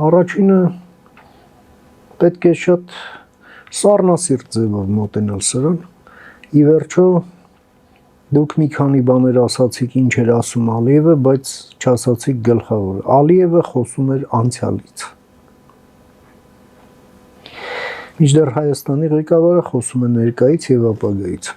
Առաջինը պետք է շատ սառնասիրտ ձևով մոտենալ սրան։ Ի վերջո դուք մի քանի բաներ ասացիք, ինչ էր ասում Ալիևը, բայց չասացիք գլխավորը։ Ալիևը խոսում էր անցյալից։ Մինչդեռ Հայաստանի ղեկավարը խոսում է ներկայից եւ ապագայից։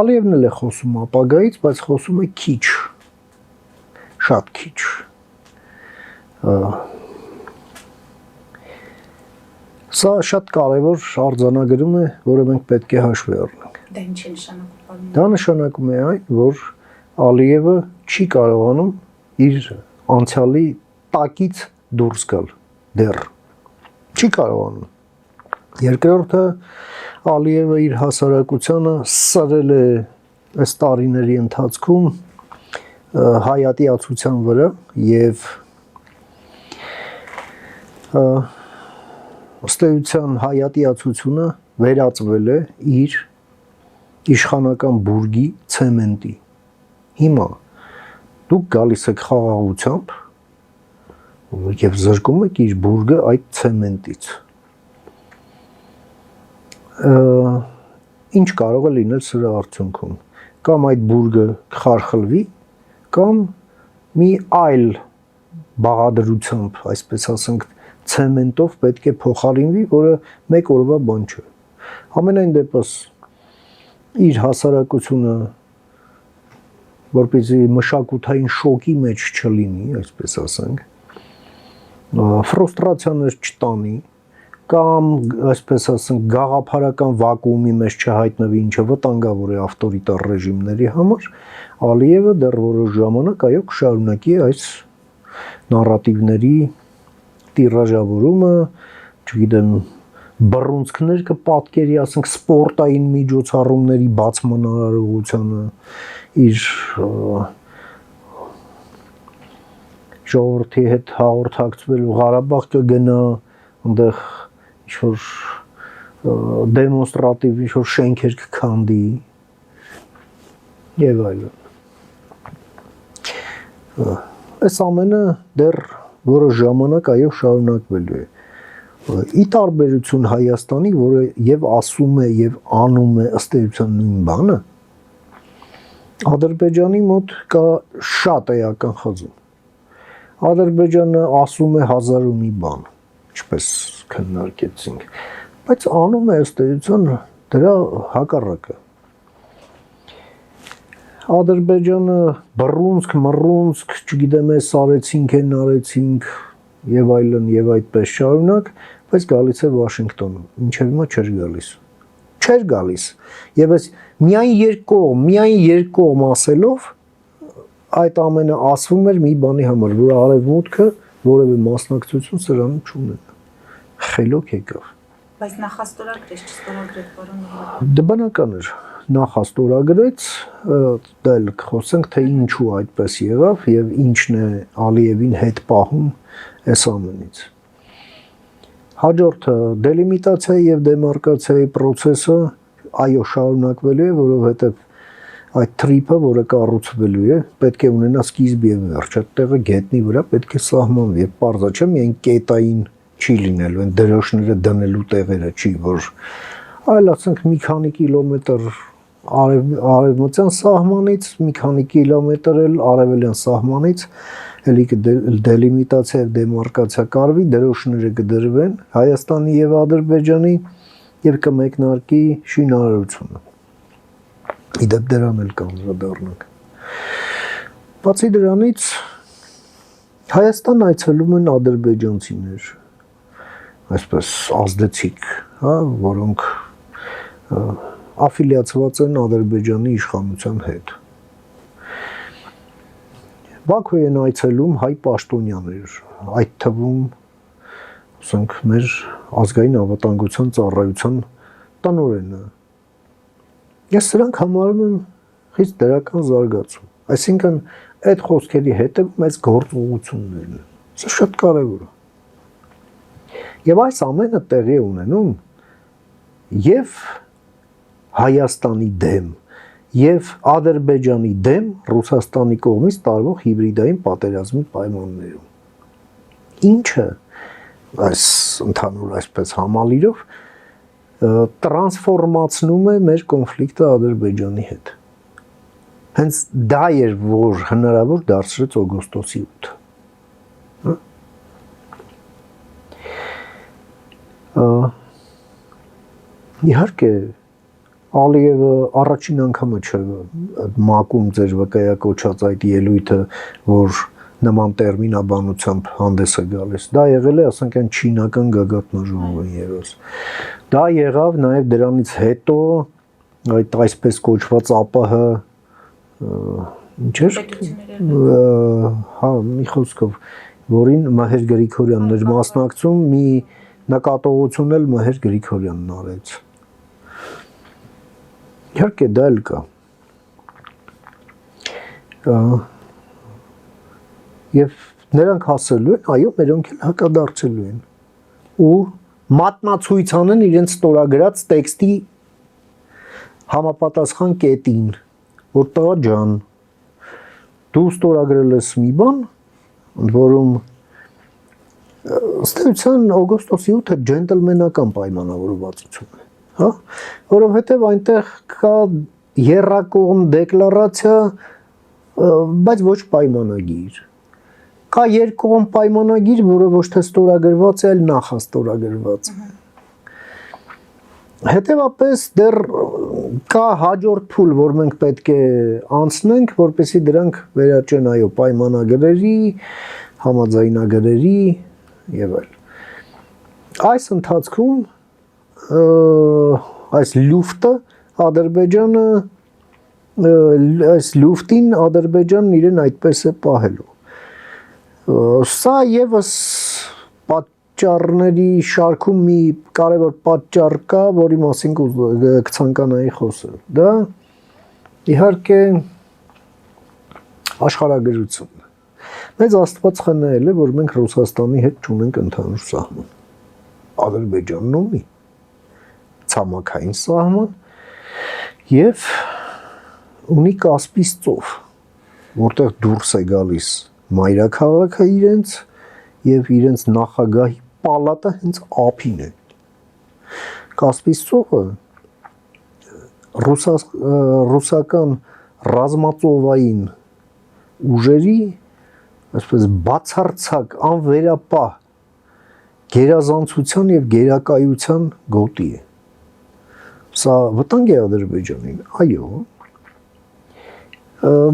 Ալիևն էլ է խոսում ապագայից, բայց խոսում է քիչ, շատ քիչ։ Սա շատ կարևոր արձանագրում է, որը մենք պետք է հաշվի առնենք։ Դա ինչ է նշանակում։ Դա նշանակում է այն, որ Ալիևը չի կարողանում իր անցյալի տակից դուրս գալ դեռ։ Չի կարողանում։ Երկրորդը Ալիևը իր հասարակությանը սրել է այս տարիների ընթացքում հայատյացության վրա եւ ըստ էության հայատյացությունը վերածվել է իր իշխանական բուրգի ցեմենտի։ Հիմա դուք գալիս եք խաղաղությամբ եւ զրկում եք իր բուրգը այդ ցեմենտից։ Ինչ կարող է լինել սրա արդյունքում։ Կամ այդ բուրգը կխարխլվի, կամ մի այլ բաղադրությամբ, այսպես ասենք, ցեմենտով պետք է փոխարինվի, որը մեկ օրվա բան չէ։ Ամենայն դեպս իր հասարակությունը, որպեսզի մշակութային շոկի մեջ չլինի, այսպես ասենք, ֆրուստրացիաներ չտանի, կամ այսպես ասենք գաղափարական վակուումի մեջ չհայտնվի, ինչը վտանգավոր է ավտորիտար ռեժիմների համար, Ալիևը դեռ որոշ ժամանակ այո կշարունակի այս նարատիվների տիրաժավորումը, չգիտեմ, բռունցքներ կպատկերի, ասենք սպորտային միջոցառումների բացման արարողությանը, իր ժողովրդի հետ հաղորդակցվելու Ղարաբաղ կգնա, այնտեղ ինչ-որ դեմոնստրատիվ ինչ-որ շենքեր կքանդի եւ այլն։ Այս ամենը դեռ որոշ ժամանակ այո շարունակվելու է։ Ի տարբերություն Հայաստանի, որը եւ ասում է եւ անում է ըստ էության նույն բանը, Ադրբեջանի մոտ կա շատ էական խզում։ Ադրբեջանը ասում է 1001 բան, ինչպես քննարկեցինք, բայց անում է ըստ էության դրա հակառակը։ Ադրբեջանը բռունցք, մռունցք, չգիտեմ, էս արեցինք, են արեցինք եւ այլն եւ այդպես շարունակ, բայց գալիս է Վաշինգտոնում, ինչեւ հիմա չէր գալիս։ Չէր գալիս։ Եվ այս միայն երկկողմ ասելով այդ ամենը ասվում էր մի բանի համար, որ արևմուտքը որևէ մասնակցություն սրանում չունենա։ Խելոք եկավ։ Բայց նախաստորագրեց, չստորագրեց պարոն։ Դա բնական էր, նախաստորագրեց, դա էլ խոսենք, թե ինչու այդպես եղավ եւ ինչն է Ալիևին հետ պահում այս ամենից։ Հաջորդը դելիմիտացիայի եւ դեմարկացիայի process-ը այո շարունակվելու է, որովհետեւ այդ թրիփը, որը կառուցվելու է, պետք է ունենա սկիզբ եւ վերջ, այդտեղը գետնի վրա պետք է սահմանվի, եւ պարզա չէ միայն կետային չի լինելու, այն դրոշները դնելու տեղերը չի, որ այլ ասենք մի քանի կիլոմետր արևմտյան սահմանից, մի քանի կիլոմետր էլ արևելյան սահմանից էլի դելիմիտացիա եւ դեմարկացիա կարվի, դրոշները կդրվեն Հայաստանի եւ Ադրբեջանի եւ կմեկնարկի շինարարությունը։ Իդեպ դրան էլ կանդրադառնանք։ Բացի դրանից Հայաստան այցելում են ադրբեջանցիներ, այսպես ազդեցիկ, հա, որոնք աֆիլիացված են Ադրբեջանի իշխանության հետ։ Բաքու են այցելում հայ պաշտոնյաներ, այդ թվում, ասենք, մեր ազգային անվտանգության ծառայության տնօրենը։ Ես սրանք համարում եմ խիստ դրական զարգացում։ Այսինքն այդ խոսքերի հետևում այս գործողություններն են։ Սա շատ կարևոր է։ Եվ այս ամենը տեղի ունենում եւ Հայաստանի դեմ եւ Ադրբեջանի դեմ Ռուսաստանի կողմից տարվող հիբրիդային պատերազմի պայմաններում։ Ինչը այս ընդհանուր այսպես համալիրով տրանսֆորմացնում է մեր կոնֆլիկտը Ադրբեջանի հետ։ Հենց դա էր, որ հնարավոր դարձրեց օգոստոսի 8-ը։ Իհարկե Ալիևը առաջին անգամը չէ մակում ձեր վկայակոչած այդ ելույթը, որ նման տերմինաբանությամբ հանդես է գալիս։ Դա եղել է, ասենք, այն չինական գագաթնաժողովն ևս։ Դա եղավ նաև դրանից հետո այդ այսպես կոչված ԱՊՀ ինչ էր, հա, մի խոսքով, որին Մհեր Գրիգորյանն էր մասնակցում, մի նկատողություն էլ Մհեր Գրիգորյանն արեց։ Իհարկե դա էլ կա։ Եվ նրանք ասելու են, այո, մերոնք էլ հակադարձելու են։ Ու մատնացույց անեն իրենց ստորագրած տեքստի համապատասխան կետին, որ տղա ջան, դու ստորագրել ես մի բան, ընդ որում ըստ էության օգոստոսի 8-ը ջենտլմենական պայմանավորվածություն է, հա, որովհետև այնտեղ կա եռակողմ դեկլարացիա, բայց ոչ պայմանագիր։ Կա երկկողմ պայմանագիր, որը ոչ թե ստորագրված է, այլ նախաստորագրված է։ Հետևաբար դեռ կա հաջորդ փուլ, որ մենք պետք է անցնենք, որպեսզի դրանք վերաճեն այո պայմանագրերի, համաձայնագրերի եւ այլ։ Այս ընթացքում այս լուֆտը Ադրբեջանը այս լուֆտին Ադրբեջանն իրեն այդպես է պահելու։ Սա եւս պատճառների շարքում մի կարևոր պատճառ կա, որի մասին կցանկանայի խոսել։ Դա իհարկե աշխարհագրությունն է։ Մեզ Աստված խնայել է, որ մենք Ռուսաստանի հետ չունենք ընդհանուր սահման։ Ադրբեջանն ունի ցամաքային սահման եւ ունի Կասպից ծով, որտեղ դուրս է գալիս մայրաքաղաքը իրենց եւ իրենց նախագահի պալատը հենց ափին է։ Կասպից ծովը ռուսական ռազմածովային ուժերի այսպես բացարձակ անվերապահ գերազանցության եւ գերակայության գոտի է։ Սա վտանգ է Ադրբեջանին, այո։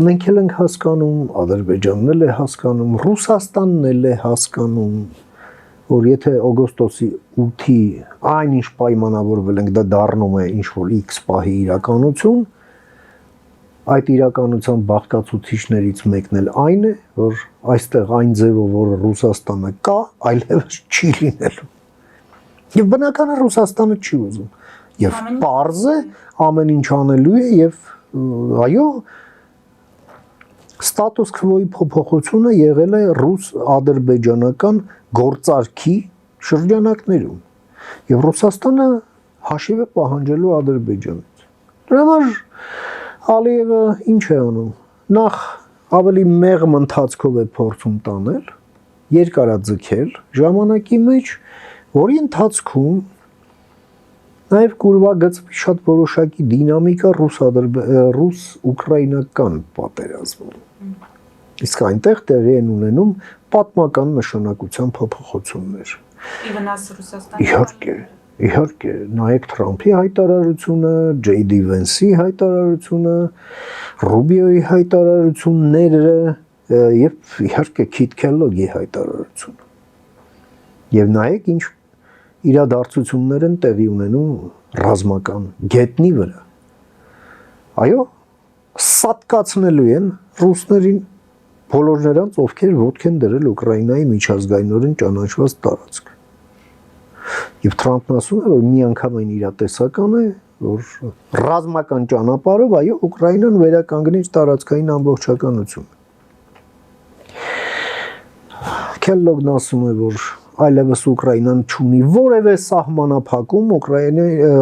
Մենք էլ ենք հասկանում, Ադրբեջանն էլ է հասկանում, Ռուսաստանն էլ է հասկանում, որ եթե օգոստոսի 8-ի այնինչ պայմանավորվել ենք, դա դառնում է ինչ-որ X պահի իրականություն, այդ իրականության բաղկացուցիչներից մեկն էլ այն է, որ այստեղ այն ձևով, որ Ռուսաստանը կա, այլևս չի լինելու։ Եվ բնական է Ռուսաստանը չի ուզում։ Եվ պարզ է, ամեն ինչ անելու է եւ այո, ստատուս քվոյի փոփոխությունը եղել է ռուս-ադրբեջանական գործարքի շրջանակներում եւ Ռուսաստանը հաշիվ է պահանջելու Ադրբեջանից։ Դրա համար Ալիևը ինչ է անում։ Նախ ավելի մեղմ ընթացքով է փորձում տանել, երկարաձգել ժամանակի մեջ, որի ընթացքում նաև կուրվագծվի շատ որոշակի դինամիկա ռուս-ուկրաինական պատերազմում։ Իսկ այնտեղ տեղի են ունենում պատմական նշանակության փոփոխություններ։ Ի վնաս Ռուսաստանի։ Իհարկե, նայեք Թրամփի հայտարարությունը, Ջեյ Դի Վենսի հայտարարությունը, Ռուբիոյի հայտարարությունները եւ իհարկե Քիթ Քելլոգի հայտարարությունը։ Եվ նայեք ինչ իրադարձություններ են տեղի ունենում ռազմական գետնի վրա։ Այո, սատկացնելու են ռուսներին բոլոր նրանց, ովքեր ոտք են դրել Ուկրաինայի միջազգայինորեն ճանաչված տարածք։ Եվ Թրամփն ասում է, որ միանգամայն իրատեսական է, որ ռազմական ճանապարհով այո Ուկրաինան վերականգնի իր տարածքային ամբողջականությունը։ Քելլոգն ասում է, որ այլևս Ուկրաինան չունի որևէ սահմանափակում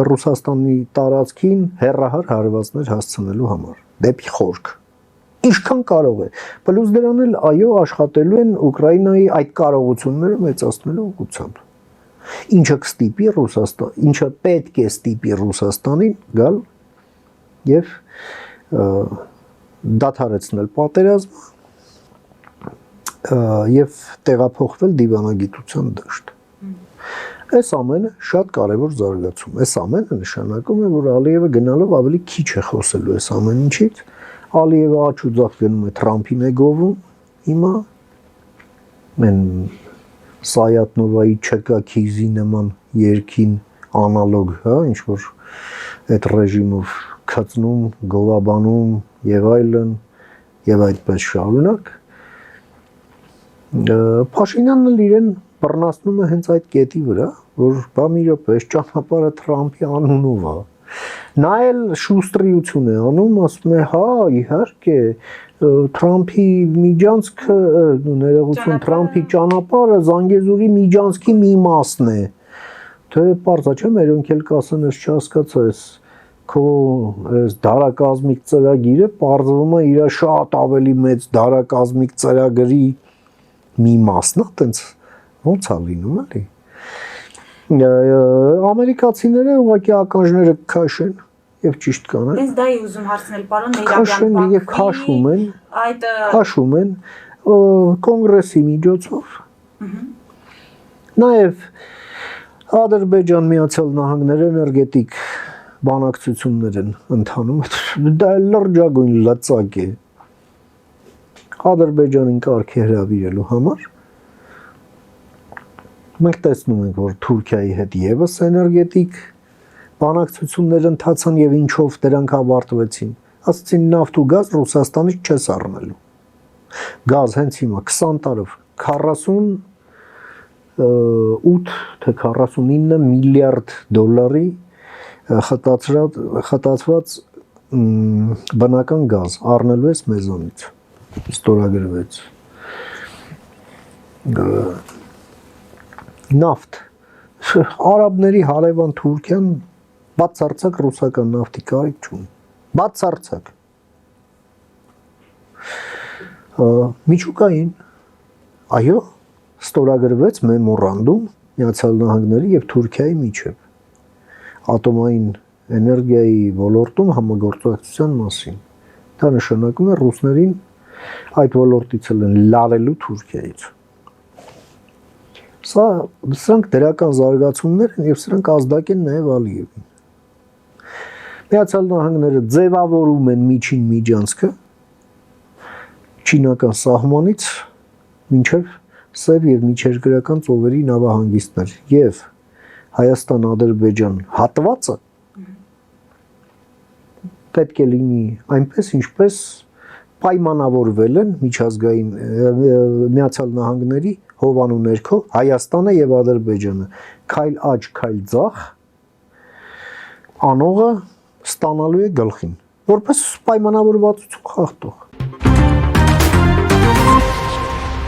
Ռուսաստանի տարածքին հերրահար հարվածներ հասցնելու համար դեպի խորք։ Ինչքան կարող է։ Պլյուս դրան էլ այո աշխատելու են Ուկրաինայի այդ կարողությունները մեծացնելու ուղղությամբ։ Ինչը կստիպի ինչը պետք է ստիպի Ռուսաստանին գալ եւ դադարեցնել պատերազմը եւ տեղափոխվել դիվանագիտության դաշտ։ Այս ամենը շատ կարևոր զարգացում։ Այս ամենը նշանակում է, որ Ալիևը գնալով ավելի քիչ է խոսելու այս ամեն ինչից։ Ալիևը աչ ու ձախ գնում է Թրամփին է գովում հիմա մեն Սայատնովայի Չեկակիզի նման երկին անալոգ, հա, ինչ որ այդ ռեժիմով քծնում, գովաբանում եւ այլն եւ այդպես շարունակ Փաշինյանն էլ իրեն բռնացնում է հենց այդ կետի վրա, որ բա մի րոպե, այս ճանապարհը Թրամփի անունով է։ Նա էլ շուստրիություն է անում, ասում է, հա, իհարկե, Թրամփի միջանցքը, ներողություն, Թրամփի ճանապարհը Զանգեզուրի միջանցքի մի մասն է։ Թե պարզ է, չէ՞, մերոնք էլ կասեն, ես չհասկացա, քո այս դարակազմիկ ծրագիրը պարզվում է իր շատ ավելի մեծ դարակազմիկ ծրագրի մի մասն է, տենց ո՞նց է լինում, էլի։ Ամերիկացիները ուղղակի ականջները քաշեն եւ ճիշտ կանեն։ Ես դա եմ ուզում հարցնել, պարոն Քաշեն եւ քաշում են կոնգրեսի միջոցով։ Նաեւ Ադրբեջան Միացյալ Նահանգներ էներգետիկ բանակցություններ են ընթանում, դա լրջագույն լծակ է։ Ադրբեջանին կարգի հրավիրելու համար մենք տեսնում ենք, որ Թուրքիայի հետ եւս էներգետիկ բանակցություններ ընթացան եւ ինչով դրանք ավարտվեցին։ Ասացին նավթ ու գազ Ռուսաստանից չես առնելու։ Գազ հենց հիմա 20 տարով 48 թե 49 միլիարդ դոլարի խտացված բնական գազ առնելու է մեզանից ստորագրվեց նավթ արաբների հարևան Թուրքիան բացարձակ ռուսական նավթի կարիք չունի բացարձակ միջուկային այո ստորագրվեց մեմորանդում Միացյալ Նահանգների եւ Թուրքիայի միջեւ ատոմային էներգիայի ոլորտում համագործակցության մասին դա նշանակում է ռուսներին այդ ոլորտից են լարելու Թուրքիայից սրանք դրական զարգացումներ են եւ սրանք ազդակ են նաեւ Ալիևին Միացյալ Նահանգները ձևավորում են միջին միջանցքը չինական սահմանից մինչև Սև եւ միջերկրական ծովերի նավահանգիստներ եւ Հայաստան-Ադրբեջան հատվածը պետք է լինի այնպես ինչպես պայմանավորվել են միջազգային Միացյալ Նահանգների հովանու ներքո Հայաստանը եւ Ադրբեջանը քայլ աջ քայլ ձախ անողը ստանալու է գլխին որպես պայմանավորվածություն խախտող